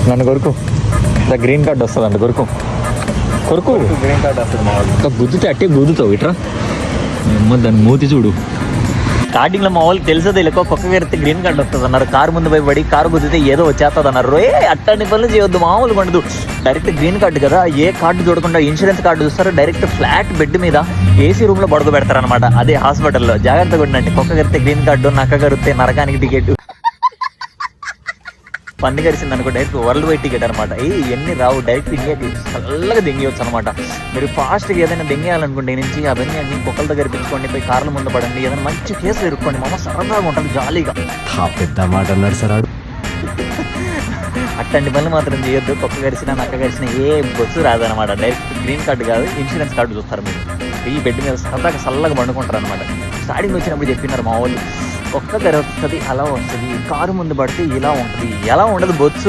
నన్ను కొరుకు, green card వస్తుంది అండి, కొరుకు కొరుకు. గ్రీన్ కార్డ్ వస్తుంది మా వాళ్ళు. గుద్దుతే అట్టే గుద్దుతావు ఇట్రా, దాన్ని మూతి చూడు. స్టార్టింగ్ లో మా వాళ్ళకి తెలుసో తెలియక కుక్క కడితే గ్రీన్ కార్డ్ వస్తుంది అన్నారు. కారు ముందు పోయి పడి కారు గుద్దితే ఏదో వచ్చేస్తుంది అన్నారు. అట్టని పనులు చేయొద్దు, మామూలుగా ఉండదు. డైరెక్ట్ గ్రీన్ కార్డు కదా, ఏ కార్డు చూడకుండా ఇన్సూరెన్స్ కార్డు చూస్తారు, డైరెక్ట్ ఫ్లాట్ బెడ్ మీద ఏసీ రూమ్ లో పడుకోబెడతారు అనమాట. అదే హాస్పిటల్లో. జాగ్రత్తగా ఉండండి. కుక్క కడితే గ్రీన్ కార్డు, నక్క కడితే నరకానికి టికెట్, పన్ను కరిసింది అనుకో డైరెక్ట్ వరల్డ్ వైడ్ టికెట్ అనమాట. ఇవన్నీ రావు, డైరెక్ట్ ఇండియాకి చల్లగా దెంగేయచ్చు అనమాట. మీరు ఫాస్ట్గా ఏదైనా దెంగేయాలనుకుంటే నుంచి అవన్నీ అన్ని కుక్కలతో గరిపించుకోండి, పోయి కార్ల ముందు పడండి, ఏదైనా మంచి కేసులు ఇరుక్కోండి. మామ సరదాగా ఉంటుంది, జాలీగా. పెద్ద మాట అన్నాడు సార్ ఆడు. అట్లాంటి పనులు మాత్రం చేయొద్దు. కుక్క కరిసినా నక్క కరిసినా ఏ బస్సు రాదనమాట. డైరెక్ట్ గ్రీన్ కార్డు కాదు, ఇన్సూరెన్స్ కార్డు చూస్తారు మీరు. ఈ బెడ్ మీద సరదాగా చల్లగా పండుకుంటారు అనమాట. స్టార్టింగ్ వచ్చినప్పుడు చెప్పినారు మా వాళ్ళు, ఒక్క గరి వస్తుంది అలా వస్తుంది, కారు ముందు పడితే ఇలా ఉంటుంది, ఎలా ఉండదు బొచ్చు.